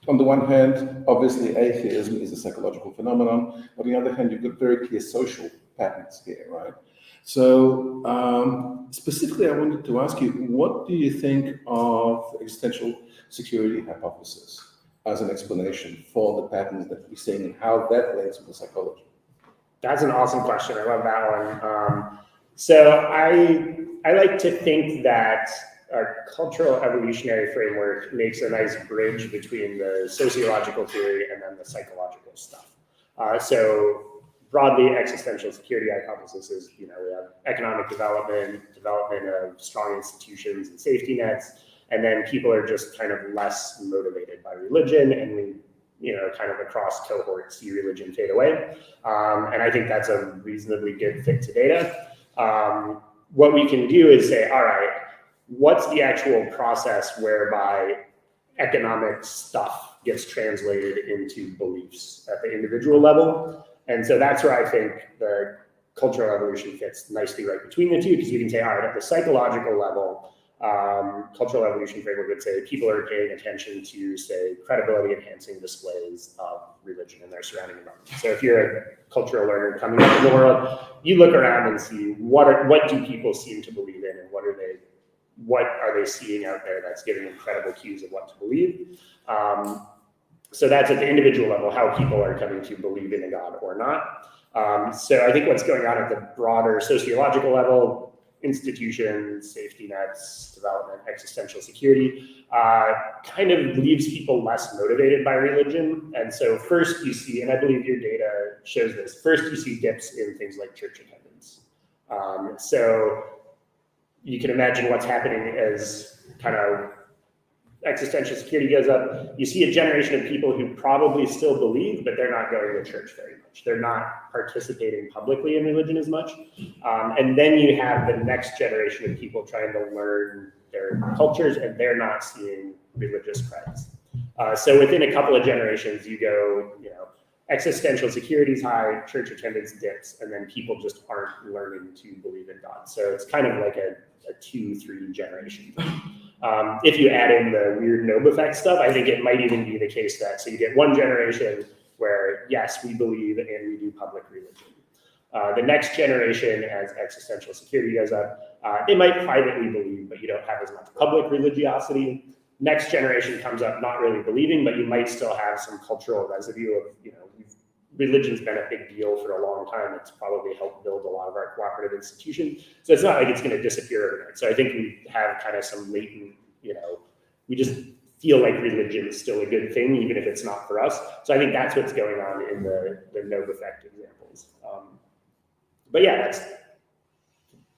On the one hand, obviously, atheism is a psychological phenomenon. On the other hand, you've got very clear social patterns here, right? So, specifically, I wanted to ask you, what do you think of the existential security hypothesis as an explanation for the patterns that we're seeing and how that links with psychology? That's an awesome question. I love that one. So I like to think that our cultural evolutionary framework makes a nice bridge between the sociological theory and then the psychological stuff. So broadly, existential security hypothesis is, we have economic development of strong institutions and safety nets, and then people are just kind of less motivated by religion, and we, kind of across cohorts, see religion fade away. And I think that's a reasonably good fit to data. What we can do is say, all right, what's the actual process whereby economic stuff gets translated into beliefs at the individual level? And so that's where I think the cultural evolution fits nicely right between the two, because we can say, all right, at the psychological level, cultural evolution framework would say people are paying attention to, say, credibility enhancing displays of religion in their surrounding environment. So if you're a cultural learner coming up in the world, you look around and see what do people seem to believe in, and what are they seeing out there that's giving them credible cues of what to believe. So that's at the individual level, how people are coming to believe in a God or not. So I think what's going on at the broader sociological level, institutions, safety nets, development, existential security, kind of leaves people less motivated by religion. And so first you see, and I believe your data shows this, first you see dips in things like church attendance. So you can imagine what's happening as kind of existential security goes up. You see a generation of people who probably still believe, but they're not going to church very much. They're not participating publicly in religion as much. And then you have the next generation of people trying to learn their cultures, and they're not seeing religious creds. So within a couple of generations, you go, existential security is high, church attendance dips, and then people just aren't learning to believe in God. So it's kind of like a 2-3 generation thing. If you add in the weird Nobe effect stuff, I think it might even be the case that, so you get one generation where, yes, we believe and we do public religion. The next generation, as existential security goes up, they might privately believe, but you don't have as much public religiosity. Next generation comes up not really believing, but you might still have some cultural residue of, religion's been a big deal for a long time. It's probably helped build a lot of our cooperative institutions. So it's not like it's going to disappear overnight. So I think we have kind of some latent, we just feel like religion is still a good thing, even if it's not for us. So I think that's what's going on in the Nobe effect examples. But yeah,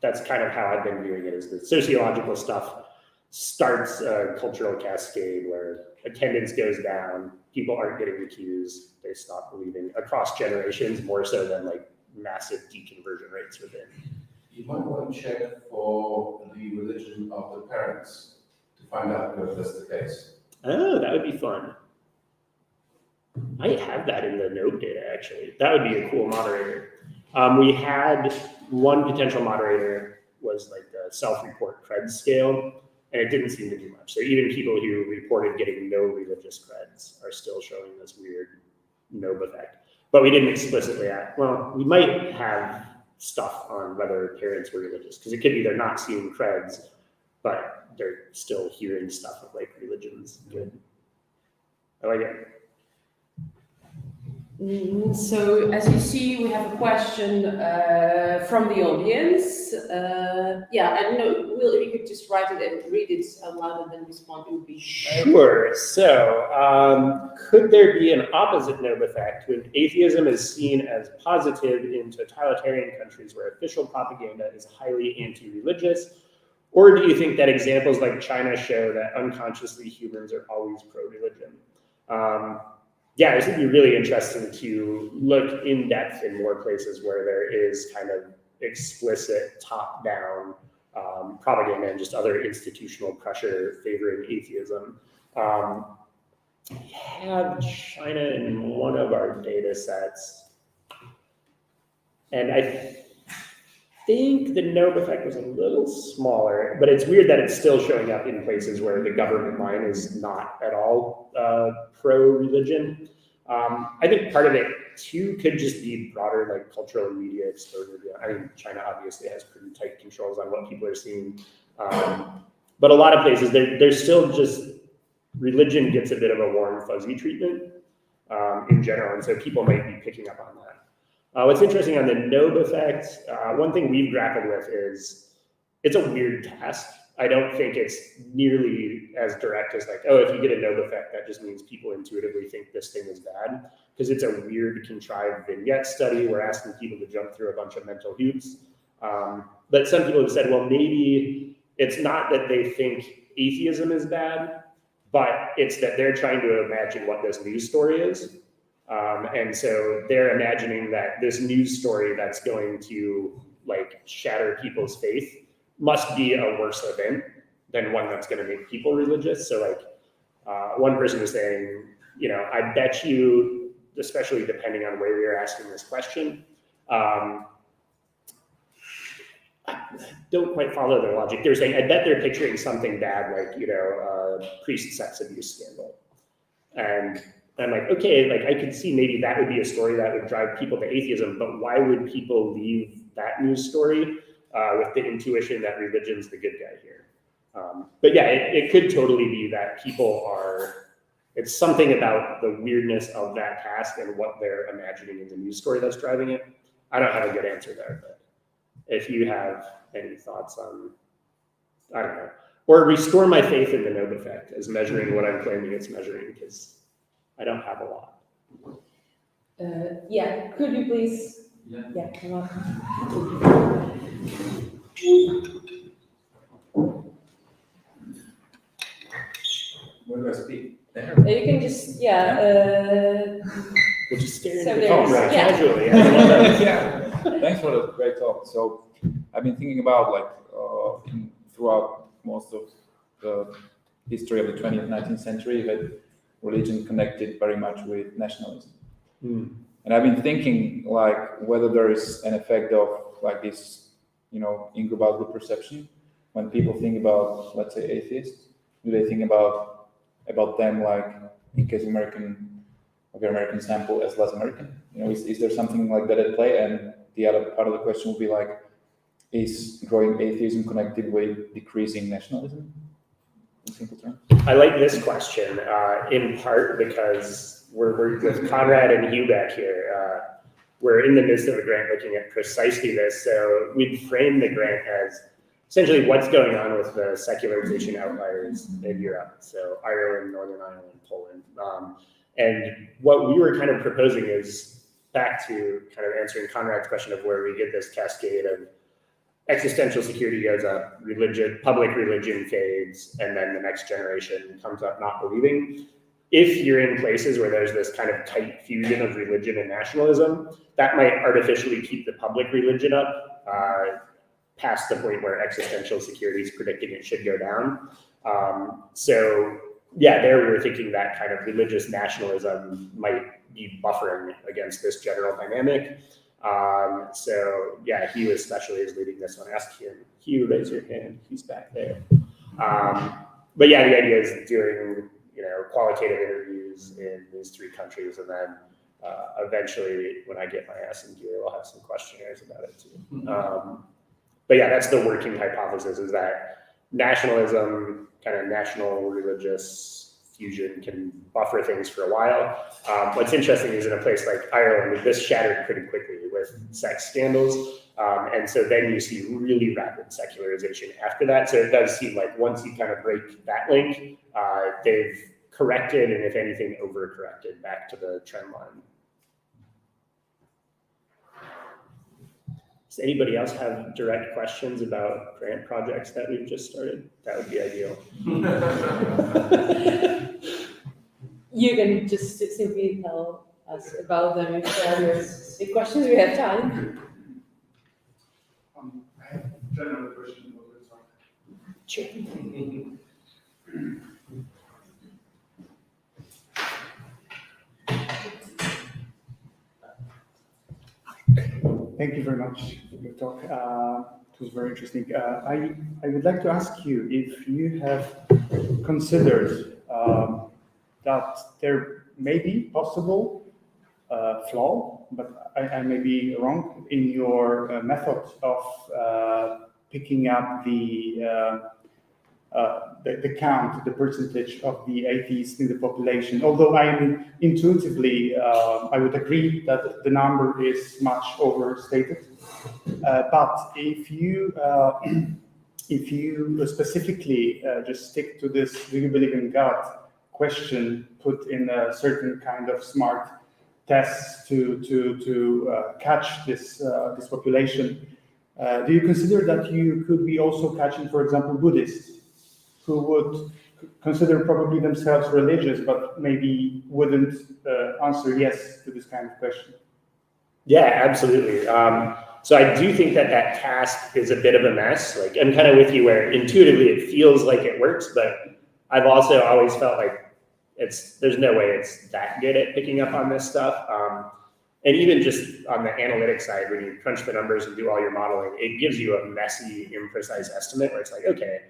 that's kind of how I've been viewing it, is the sociological stuff starts a cultural cascade where attendance goes down, people aren't getting the cues, they stop believing across generations, more so than like massive deconversion rates within. You might want to check for the religion of the parents to find out if that's the case. Oh, that would be fun. I have that in the Nobe data, actually. That would be a cool moderator. We had one potential moderator was like the self-report cred scale, and it didn't seem to do much. So even people who reported getting no religious creds are still showing this weird Nobe effect. But we didn't explicitly add, well, we might have stuff on whether parents were religious, because it could be they're not seeing creds, but they're still hearing stuff of like religion's good. I like it. So as you see, we have a question from the audience. Yeah, I don't know, Will, if you could just write it and read it out loud and then respond, it would be Sure. So, could there be an opposite Nobe effect when atheism is seen as positive in totalitarian countries where official propaganda is highly anti-religious? Or do you think that examples like China show that unconsciously humans are always pro-religion? Yeah, this would be really interesting to look in depth in more places where there is kind of explicit top-down propaganda and just other institutional pressure favoring atheism. We have China in one of our data sets. And I think the Nobe effect was a little smaller, but it's weird that it's still showing up in places where the government line is not at all pro-religion. I think part of it too could just be broader like cultural and media exposure. I mean, China obviously has pretty tight controls on what people are seeing. But a lot of places, there's still just, religion gets a bit of a warm, fuzzy treatment in general. And so people might be picking up on that. What's interesting on the Nobe effect, one thing we've grappled with is it's a weird task. I don't think it's nearly as direct as like, oh, if you get a Nobe effect, that just means people intuitively think this thing is bad, because it's a weird contrived vignette study. We're asking people to jump through a bunch of mental hoops. But some people have said, well, maybe it's not that they think atheism is bad, but it's that they're trying to imagine what this news story is. And so they're imagining that this news story that's going to like shatter people's faith must be a worse event than one that's going to make people religious. So like one person was saying, you know, I bet you, especially depending on where you're asking this question, don't quite follow their logic. They're saying, I bet they're picturing something bad, like, you know, a priest sex abuse scandal. And I'm like, okay, like I could see maybe that would be a story that would drive people to atheism, but why would people leave that news story with the intuition that religion's the good guy here? But yeah, it could totally be that people are, it's something about the weirdness of that task and what they're imagining in the news story that's driving it. I don't have a good answer there, but if you have any thoughts on, I don't know, or restore my faith in the Nobe effect as measuring what I'm claiming it's measuring, because I don't have a lot. Yeah, could you please? Yeah, come on. Where do I speak? You can just, We'll just stare So into the there's- camera yeah. casually. Yeah, thanks for the great talk. So I've been thinking about like throughout most of the history of the 20th, 19th century that religion connected very much with nationalism. And I've been thinking like whether there is an effect of like this, you know, in-global group perception when people think about, let's say, atheists. Do they think about them like, in case of the American sample, as less American? You know, is there something like that at play? And the other part of the question would be like, is growing atheism connected with decreasing nationalism? In simple terms. I like this question in part because we're with Conrad and Hugh back here. We're in the midst of a grant looking at precisely this. So we'd frame the grant as essentially what's going on with the secularization outliers in Europe. So Ireland, Northern Ireland, Poland. And what we were kind of proposing is back to kind of answering Conrad's question of where we get this cascade of existential security goes up, public religion fades, and then the next generation comes up not believing. If you're in places where there's this kind of tight fusion of religion and nationalism, that might artificially keep the public religion up past the point where existential security is predicting it should go down. So yeah, there we were thinking that kind of religious nationalism might be buffering against this general dynamic. So yeah, Hugh especially is leading this one. Ask him. Hugh, raise your hand. He's back there. But yeah, the idea is doing, you know, qualitative interviews in these three countries and then eventually, when I get my ass in gear, we'll have some questionnaires about it too. But yeah, that's the working hypothesis, is that nationalism, kind of national religious fusion, can buffer things for a while. What's interesting is in a place like Ireland, this shattered pretty quickly with sex scandals. And so then you see really rapid secularization after that. So it does seem like once you kind of break that link, they've corrected, and if anything, overcorrected back to the trend line. Does anybody else have direct questions about grant projects that we've just started? That would be ideal. You can just simply tell us about them if there are specific questions. We have time. I have a general question about the talk. Sure. Thank you very much for your talk. It was very interesting. I would like to ask you if you have considered that there may be possible flaw, but I may be wrong, in your method of picking up the count, the percentage of the atheists in the population. Although I am intuitively, I would agree that the number is much overstated. But if you specifically just stick to this, do you believe in God question, put in a certain kind of smart tests to catch this population, do you consider that you could be also catching, for example, Buddhists who would consider probably themselves religious, but maybe wouldn't answer yes to this kind of question? Yeah, absolutely. So I do think that task is a bit of a mess. Like, I'm kind of with you where intuitively it feels like it works, but I've also always felt like there's no way it's that good at picking up on this stuff. And even just on the analytic side, when you crunch the numbers and do all your modeling, it gives you a messy, imprecise estimate where it's like, okay,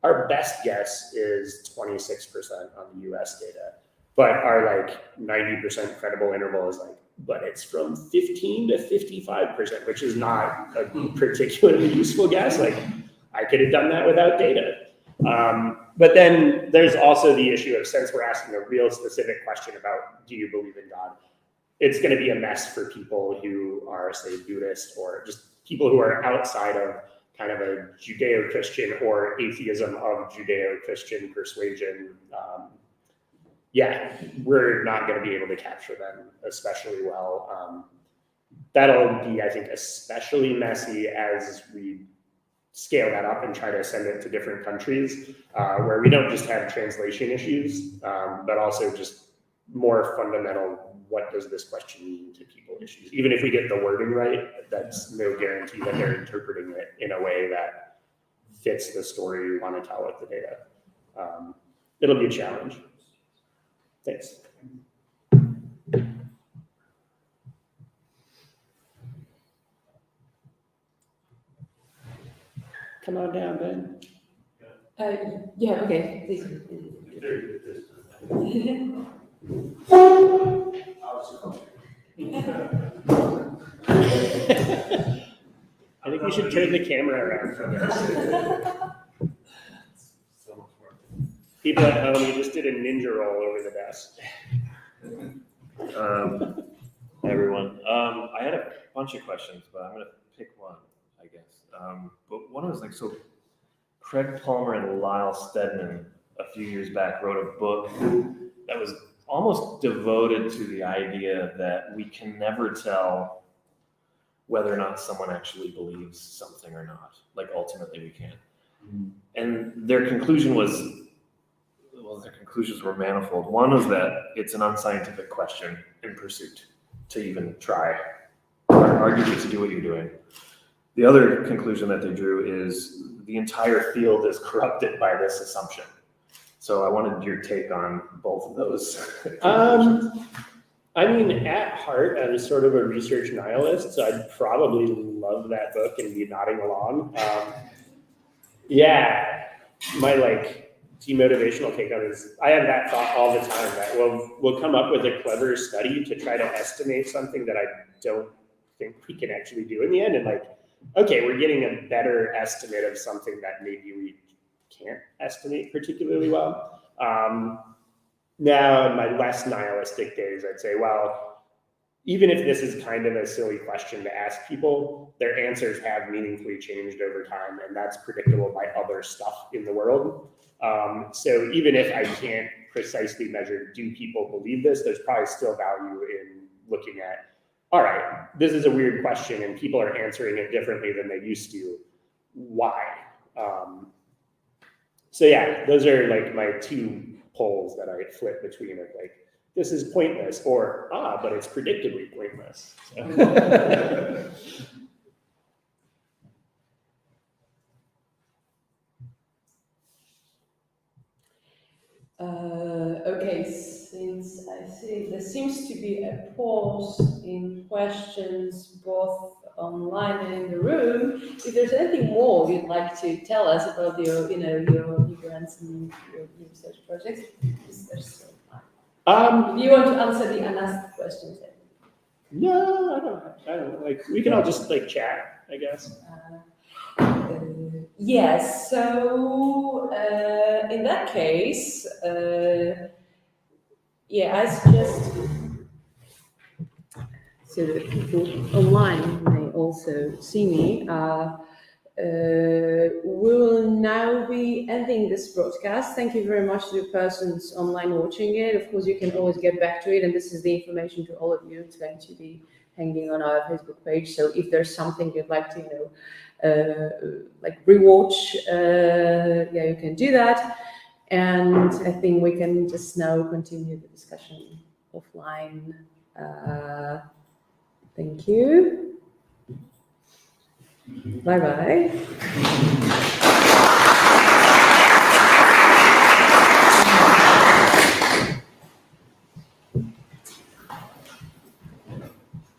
our best guess is 26% on the US data, but our like 90% credible interval is like, but it's from 15 to 55%, which is not a particularly useful guess. Like, I could have done that without data. But then there's also the issue of, since we're asking a real specific question about, do you believe in God? It's going to be a mess for people who are, say, Buddhist, or just people who are outside of kind of a Judeo-Christian or atheism of Judeo-Christian persuasion. Yeah, we're not going to be able to capture them especially well. That'll be, I think, especially messy as we scale that up and try to send it to different countries, where we don't just have translation issues, but also just more fundamental, what does this question mean to people issues. Even if we get the wording right, that's no guarantee that they're interpreting it in a way that fits the story we want to tell with the data. It'll be a challenge. Thanks. Come on down, Ben. Yeah, okay, please. I think we should turn the camera around for this. People at home, you just did a ninja roll over the desk. Hey everyone. I had a bunch of questions, but I'm going to pick one, I guess. But one was like, so Craig Palmer and Lyle Steadman a few years back wrote a book that was almost devoted to the idea that we can never tell whether or not someone actually believes something or not. Like, ultimately we can't. And their conclusion was, well, their conclusions were manifold. One was that it's an unscientific question in pursuit to even try, arguably, to do what you're doing. The other conclusion that they drew is the entire field is corrupted by this assumption. So I wanted your take on both of those. I mean, at heart, I'm sort of a research nihilist, so I'd probably love that book and be nodding along. Yeah, my demotivational take on is, I have that thought all the time that we'll come up with a clever study to try to estimate something that I don't think we can actually do in the end. And like, okay, we're getting a better estimate of something that maybe we can't estimate particularly well. Now in my less nihilistic days, I'd say, well, even if this is kind of a silly question to ask people, their answers have meaningfully changed over time, and that's predictable by other stuff in the world. So even if I can't precisely measure, do people believe this, there's probably still value in looking at, all right, this is a weird question and people are answering it differently than they used to. Why? So yeah, those are like my two poles that I flip between of like, this is pointless, or, but it's predictably pointless. So. Okay, since I see there seems to be a pause in questions both online and in the room, if there's anything more you'd like to tell us about your, your grants and your research projects, there's still time. If you want to answer the unasked questions, then. No, I don't. Like, we can all just like chat, I guess. Yes, so in that case, I suggest so that people online may also see me. We will now be ending this broadcast. Thank you very much to the persons online watching it. Of course, you can always get back to it, and this is the information to all of you. It's going to be hanging on our Facebook page. So if there's something you'd like to, like rewatch, you can do that. And I think we can just now continue the discussion offline. Thank you. Bye-bye.